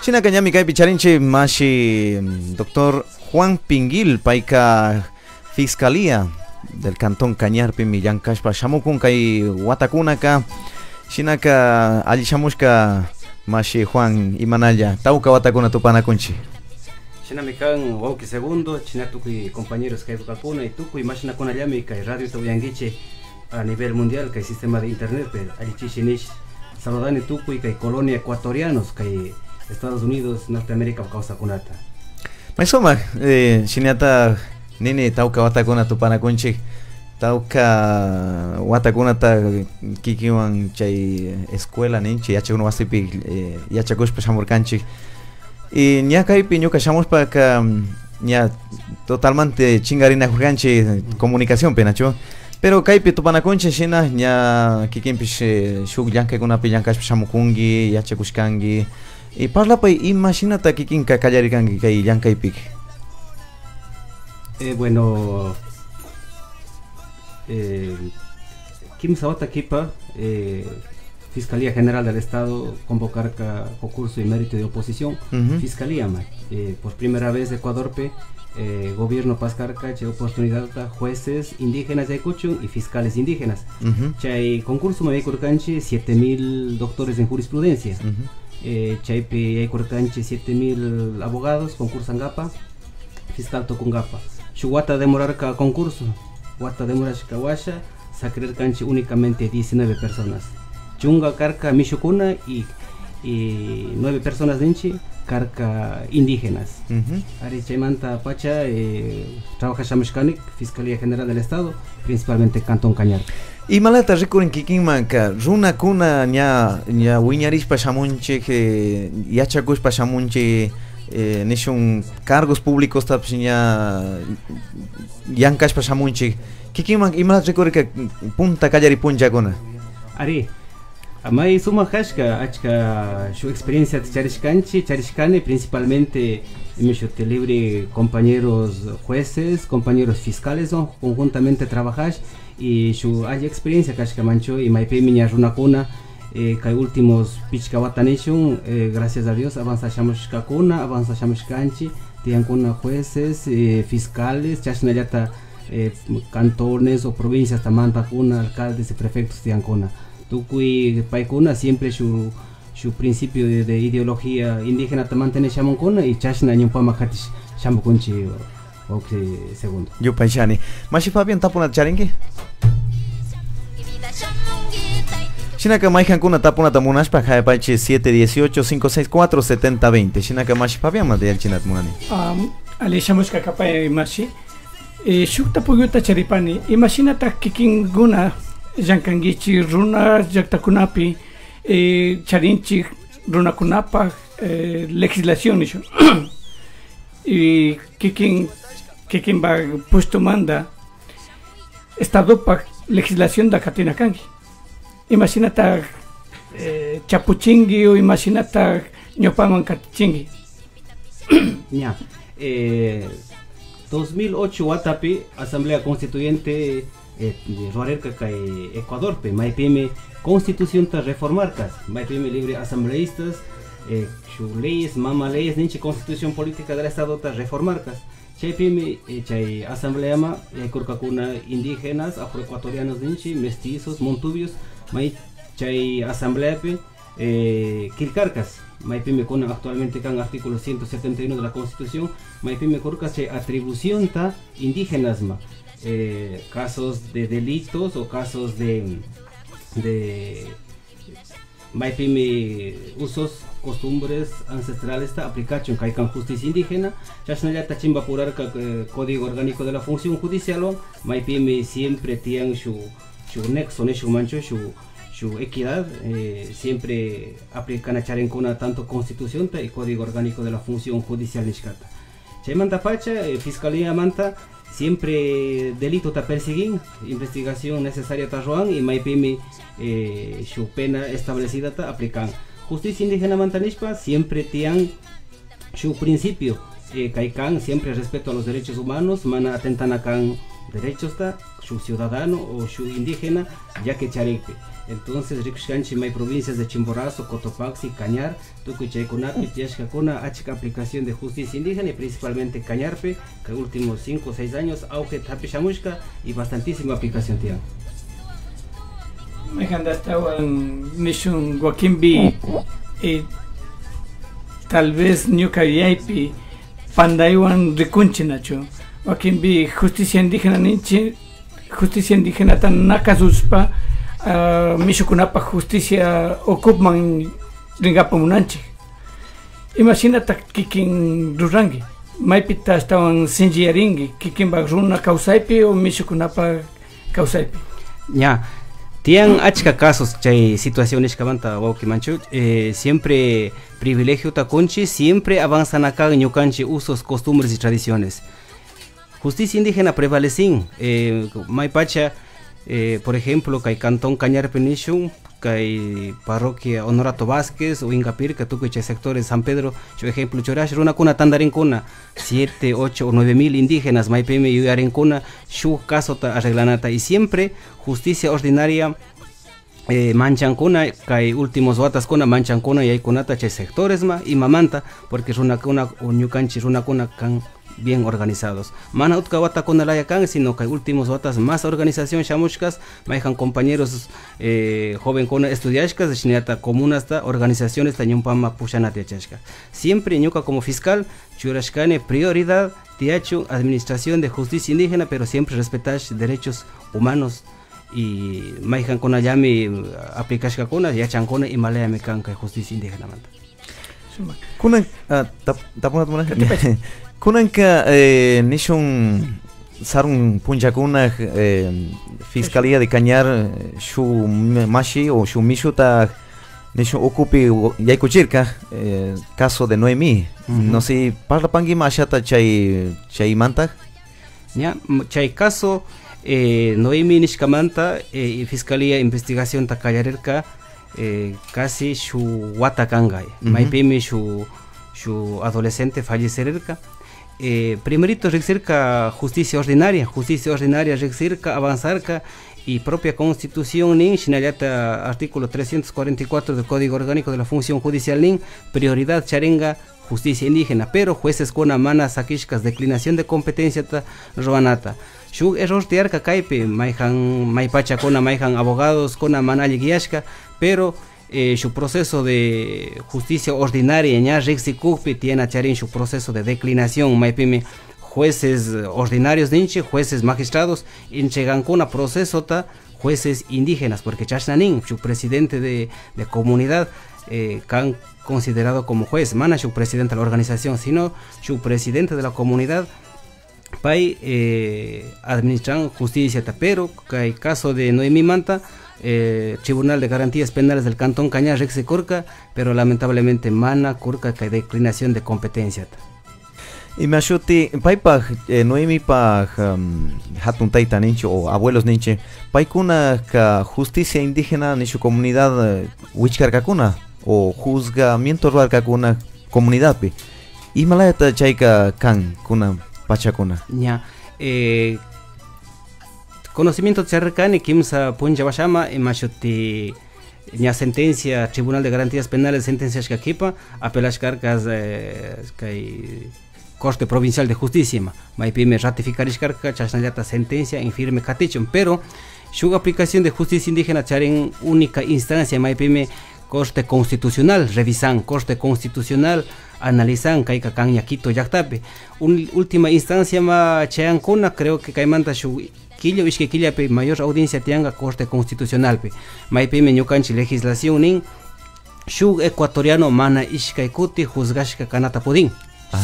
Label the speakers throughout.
Speaker 1: China Cañami Kai Picharinche Mashi doctor Juan Pinguil Paika Fiscalía del Cantón Cañarpi Millán Kashpa Shamukun Kai Watakunaka Shinaka Ali Shamushka Mashi Juan Imanaya Tauka Watakuna Tupana Kunchi
Speaker 2: Shinamikan Wauki segundo Chinatuki compañeros Kai Tukakuna y Tuku y Mashina Konayami Kai Radio Tobiangiche a nivel mundial Kai sistema de internet pero Alichi Shinish Saludani Tuku y Kai colonia ecuatorianos Kai Estados Unidos, Norteamérica, causa kunata.
Speaker 1: Maisoma, Shiniata Nini Tauka Watakuna Tupana Kunchi Tauka Watakunata Kikiwan Chay Escuela Ninchi Yachakuno Wasipi Yachakush Pashamurkanchi y ña kaypi ñuka shamushpa ka ña totalmente chingarina jurganchi comunicación penacho pero kaypi tupanakunchi shina ña kikinpish shuk llankaykunapi llankashpa shamukungi yachakushkangi y parlapay imashinata kikinka kallarikanki kay llankaypik.
Speaker 2: Bueno, Kimsa Wata Kipa, Fiscalía General del Estado convocar concurso y mérito de oposición. Fiscalía, por primera vez Ecuador, gobierno Pascarca, oportunidad a jueces indígenas de Cochun y fiscales indígenas. Chay concurso me curcanche 7000 doctores en jurisprudencia. Chaype curcanche 7000 abogados, concursan GAPA, fiscal tocun GAPA. Shuwata demorar concurso, Wata demorar Kawasha, sacrer canche únicamente 19 personas. Chunga carca Mishukuna y 9 personas de Inchi, carca indígenas. Ari Chaimanta Pacha trabaja Shamishkanik, Fiscalía General del Estado, principalmente Cantón Cañar.
Speaker 1: Y malata recuerden que Kinmanka, Runa Kuna nya Wiñaris Pashamunche, que Yachakus Pashamunche, nishun cargos públicos tapsinya Yankash Pashamunche, Kikiman y más recuerden que Punta Callari Punja Kuna.
Speaker 2: Ari. Amai suma hashka achka su experiencia de charishkane principalmente te libre compañeros jueces, compañeros fiscales son conjuntamente trabajas y su hay experiencia kashka mancho y maipe miña runakuna que últimos pichka watanation gracias a Dios avanzamos kakuna avanzamos kanchi tienen kuna jueces fiscales chasnayata cantones o provincias tamanta kuna alcaldes y prefectos tienen kuna Tukui Paikuna siempre su principio de ideología indígena te mantiene Shamonkuna y Chashna Nyumpama Katish Shamokunchi segundo.
Speaker 1: Yo Paishani. Mashi Fabian Tapuna Charingi? Shinaka Maihan Kuna Tapuna Tamunash Paja Pachi 718 564 7020. Shinaka Mashi Fabian Madel Chinat Munani.
Speaker 3: Ali Shamushka Kapay Mashi. Shukta Puyuta Charipani. Imagínate Kikin Guna. Yankangichi runa yaktakunapi charinchi runa kunapa legislación y kikin va puesto manda estado pa legislación da katina kangi imagínate chapuchingi o imagínate ñopaman katichingi
Speaker 2: ya 2008 Watapi Asamblea Constituyente Ecuador, Maipime Constitución ta reformarcas, Maipime libre asambleístas, leyes, mama leyes, ninche Constitución política del Estado ta reformarcas, Chaipime, chay asamblea ma, kurkakuna indígenas, afroecuatorianos ninche, mestizos, montubios, Mai chay asamblea kilkarcas, Maipime con actualmente can artículo 171 de la Constitución, Maipime kurkas chay atribución ta indígenas ma. Casos de delitos o casos de maipime usos costumbres ancestrales ta aplicación caican justicia indígena chasnayata chimba purar código orgánico de la función judicial maipime siempre tienen su nexo su mancho su equidad siempre aplican a charencona tanto constitución ta y código orgánico de la función judicial nishkata chaimanta pacha fiscalía manta siempre delito ta perseguin, investigación necesaria ta roan y maipimi su pena establecida ta aplican. Justicia indígena mantanishpa siempre tienen su principio, kaikan siempre respeto a los derechos humanos, mana atentan a kan derechos está su ciudadano o su indígena ya que charepe. Entonces rikushanchi may provincias de Chimborazo, Cotopaxi, Cañar, Tucuchaycunapi, Tiashcacuna, HK aplicación de justicia indígena y principalmente Cañarpe, que últimos 5 o 6 años auge tapishamushka y bastantísima aplicación tiene.
Speaker 3: Me estaba nishun Guaquimbi tal vez Ñucayaypi Pandaywan Ricunchinacho Guaquimbi justicia indígena ninchi justicia indígena tan nakasuspa Mishukunapa justicia okupman ringapa munanchi. Imagínate kikin rurangi. Maipita estaban sinjiaringi, kikin bagruna causaipi o Mishukunapa causaipi.
Speaker 2: Ya, tienen achka casos, chay situaciones que manta Waukimanchu, siempre privilegio taconchi, siempre avanzan acá en ñucanchi usos, costumbres y tradiciones. Justicia indígena prevalecen, Maipacha. Por ejemplo, que hay Cantón Cañarpe Nishun, que hay Parroquia Honorato Vázquez o Ingapir, que tú que sectores San Pedro, por ejemplo, Chorash, una cuna Tandarincuna, 7, 8 o 9 mil indígenas, Maipeme y Uyarincuna, Shu caso arreglanata, y siempre justicia ordinaria, Manchancuna, que hay últimos watas cuna, Manchancuna y hay cunata, che sectores ma y mamanta, porque es una cuna, o ñucanchi, es una cuna can bien organizados. Mana utka wata con el ayacan, sino que hay últimos watas más organización chamushkas, manejan compañeros joven con estudiashkas, de chinata comunas ta organizaciones tañumpama pushanate chashka. Siempre ñuka como fiscal, churashkane prioridad, tiachu administración de justicia indígena, pero siempre respetar derechos humanos y manejan con ayami aplicashka con yachan con y malaya mecanca justicia indígena manta.
Speaker 1: Kuna tapunat Kunanka nishun sarun punjakuna Fiscalía de Cañar shu mashi o shu mishuta nishun ocupi yaykuchirka caso de Noemí. No sé, parla pangi mashata chay manta.
Speaker 2: Ya, chay caso Noemí nishkamanta Fiscalía investigación ta callarerka casi shu watakanga. Maipimi shu adolescente fallecererka. Primerito rexirca justicia ordinaria rexirca avanzarca y propia constitución nin shinallata artículo 344 del Código Orgánico de la Función Judicial nin prioridad charenga justicia indígena, pero jueces con amana sakishkas declinación de competencia ta roanata. Shug error tiarca caipe maipacha con maijan abogados con amana guiashka, pero su proceso de justicia ordinaria ya Rixikupi tiene charin su proceso de declinación maipime jueces ordinarios ninche jueces magistrados inchegan con proceso ta jueces indígenas porque chashnanin su presidente de comunidad can considerado como juez mana su presidente de la organización sino su presidente de la comunidad pai administran justicia ta pero que hay caso de Noemí Manta Tribunal de Garantías Penales del Cantón Cañar Rexe Curca, pero lamentablemente mana Curca que hay declinación de competencia.
Speaker 1: Y me ayude, paipa Noemi pa hatun taita ninche o abuelos ninche, paikuna ka justicia indígena ni su comunidad huichcarcacuna o juzgamiento rural kakuna comunidad pe. Y malayata chaika kan kuna pachacuna.
Speaker 2: Ya, conocimiento cercano kimsa punja bashama machuti nya sentencia Tribunal de Garantías Penales sentencias kakipa apelas cargas kai Corte Provincial de Justicia maipime ratificar iscarca chasnallata sentencia en firme katichum pero su aplicación de justicia indígena charen única instancia maipime Corte Constitucional revisan Corte Constitucional analizan kaika kan yakito yaktape última instancia ma cheancuna creo que kaimanta su Quillo es que quilla pe mayor audiencia tianga Corte Constitucional pe maipe meñucanchi legislación nin shug ecuatoriano mana ishkaikuti juzgashka kanata pudin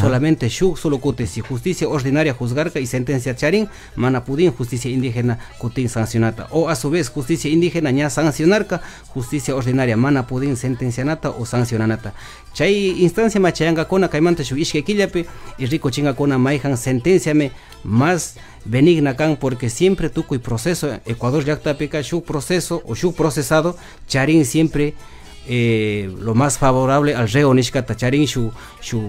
Speaker 2: solamente shug solo kute si justicia ordinaria juzgarka y sentencia charin mana pudin justicia indígena kutin sancionata o a su vez justicia indígena ña sancionarka justicia ordinaria mana pudin sentencianata o sancionanata chay instancia machayanga kona kaimanta shug ishke killape y rico chinga kona maijan sentencia me más benigna can porque siempre tuco y proceso Ecuador ya está peca su proceso o su procesado charin siempre lo más favorable al reo nishkata charin su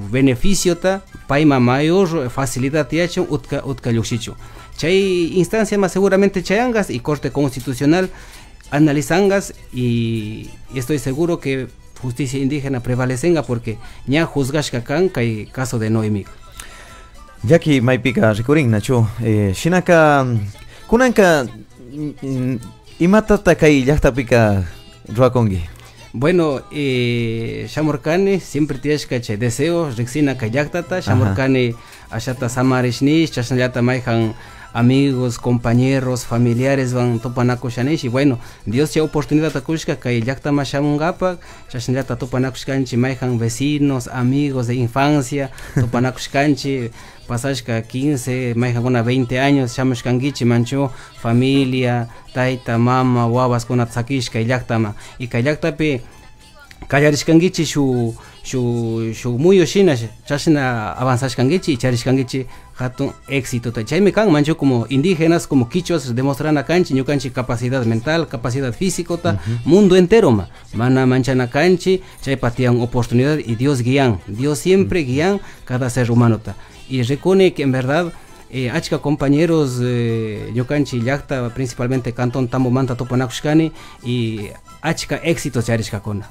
Speaker 2: beneficio ta paima mayor facilidad tiacho utka yuxichu. Chay instancia más seguramente chayangas y Corte Constitucional analizangas y estoy seguro que justicia indígena prevalecenga porque ña juzgashka kan kay caso de Noemí.
Speaker 1: Yaki maipika rikurin nacho shinaka kunanka imatata kay llaqtapika ruakongi.
Speaker 2: Bueno, Shamurkani siempre tienes que deseo rixina kayaktata, Shamurkani ashata samarishnish, chasnallata maihan amigos, compañeros, familiares van topanakushanish y bueno, Dios ya oportunidad takushka kay llaqta mashamungapa, chasnallata topanakushkanchi maihan vecinos, amigos de infancia, topanakushkanchi pasashka 15, maihan una 20 años, shamushkangichi mancho familia, taita, mama, wabas kuna tsakishka llaqtama y kay llaqtapi kallarishkangichi shu muyo shina chashna avanzashkangichi y charishkangichi hatun éxito ta chaymi kan mancho como indígenas como quichuas demostrana kanchi ñukanchi capacidad mental capacidad físico ta mundo entero mana manchana kanchi chay patian oportunidad y Dios guían Dios siempre guían cada ser humano ta y reconoce que en verdad achka compañeros ñukanchi llaqta principalmente cantón Tambomanta topanakushkani y achka éxitos charishkakuna.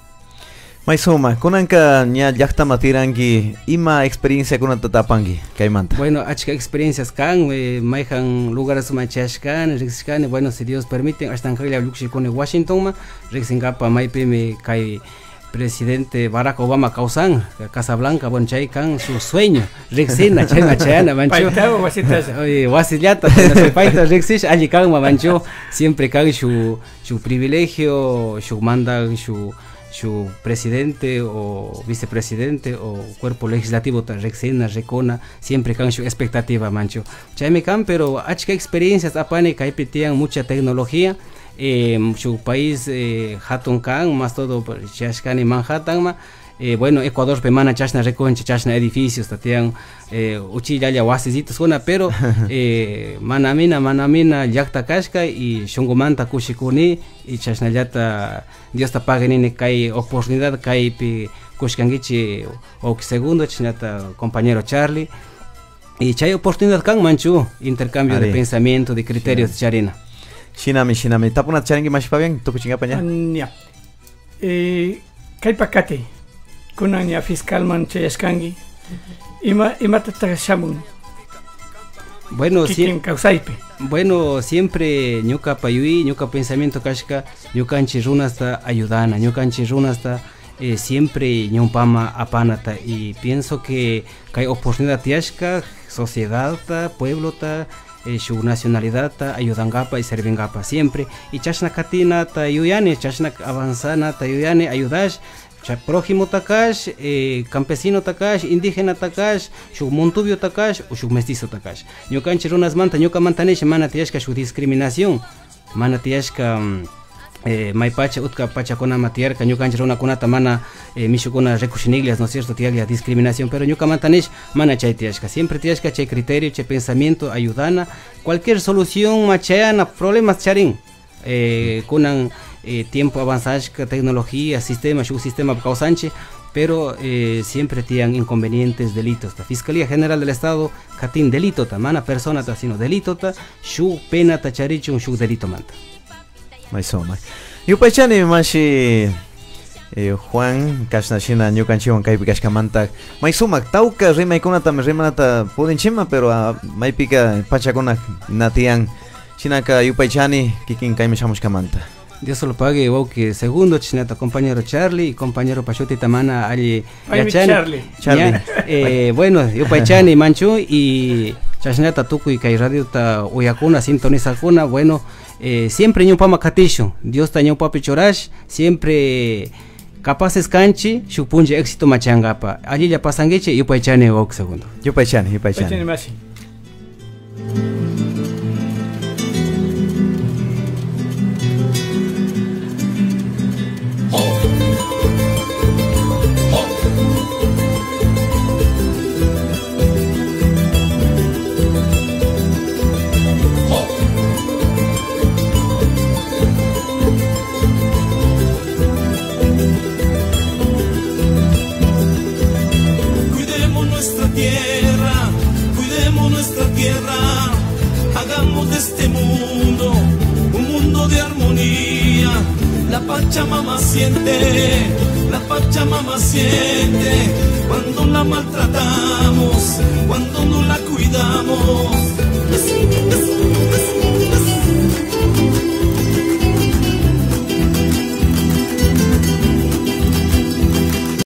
Speaker 1: Maisoma, kunanka ña llaqtama tiranki ima experiencia kunata tapanki kaymanta.
Speaker 2: Bueno, achka experiencias kan maihan lugares machashkan, rixkan, bueno, si Dios permite, hasta en Luxicone Washington ma, rixingapa maipimi kay presidente Barack Obama causan Casa Blanca, bueno, chay kan su sueño, rixina, chay machayana, mancho.
Speaker 3: Paita o wasitas.
Speaker 2: Oye, wasillata, paita rixish, allí kan mancho, siempre kan su privilegio, su manda, su presidente o vicepresidente o cuerpo legislativo rexena recona siempre con su expectativa mancho chayme kan pero achka experiencias apane kaypi tiyan mucha tecnología su país hatun kan más todo chashkani Manhattan ma bueno Ecuador pe mana chashna recogen chashna edificios tatian uchillaya wasisitos una pero manamina llaqta kashka y shungumanta kushikuni y chashnallata Dios ta paganini kay oportunidad kay pi kushkangichi o segundo chinata compañero Charlie y chay oportunidad kan manchu intercambio de pensamiento de criterios charina.
Speaker 1: Shinami tapuna charingi mashpa bien tokuchinga paña.
Speaker 3: Ya. Kay pakate kunan ya fiscal man chayashkangi ima tatashamun.
Speaker 2: Bueno,
Speaker 3: bueno,
Speaker 2: siempre ñuka payui, ñuka pensamiento kashka, ñukanchi runasta ayudana, ñukanchi runasta siempre ñumpama apanata y pienso que hay oportunidad tiashka, sociedad ta, pueblo ta, su nacionalidad ta, ayudangapa y servingapa siempre y chashna katina ta yuyane, chashna avanzana ta yuyane ayudash prójimo takash, campesino takash, indígena takash, shuk montubio takash o shuk mestizo takash. Ñukanchi runas manta, ñuka mantanesh mana tiashka shuk discriminación, mana tiashka maipacha utka pachakuna matiarka, ñukanchi runakunata mana mishukuna recushiniglias, ¿no es cierto? Tiaglia discriminación, pero ñuka mantanesh mana chay tiashka, siempre tiashka chay criterio, chay pensamiento, ayudana, cualquier solución machayana, problemas charin, kunan tiempo avanzashka, tecnología, sistema, su sistema causanche, pero siempre tienen inconvenientes, delitos. La Fiscalía General del Estado, katin delito ta, mana persona ta, sino delito ta, su pena ta charichun, su delito manta.
Speaker 1: Maisoma. Yo pachani mashi Juan kashnashina ñukanchiwan kaypi kashkamanta maisuma tauka rimaykunata rimanata pudinchima pero maypika pachakuna natian shinaka yupaychani kikin kaymi shamushkamanta.
Speaker 2: Dios se lo pague, que segundo chinata compañero Charlie y compañero Pachuti Tamana Ali Charlie. Bueno, yo Paichani Manchu y Chashnata Tuku y Kai Radio ta Uyakuna sintoniza kuna, bueno, siempre ño pama katisho, Dios ta ño papi chorash, siempre capaces canchi, shupunje éxito machangapa. Allí ya pasangeche y Paichani segundo.
Speaker 1: Yo Paichani.
Speaker 4: Pachamama siente, la Pachamama siente, cuando la maltratamos, cuando no la cuidamos.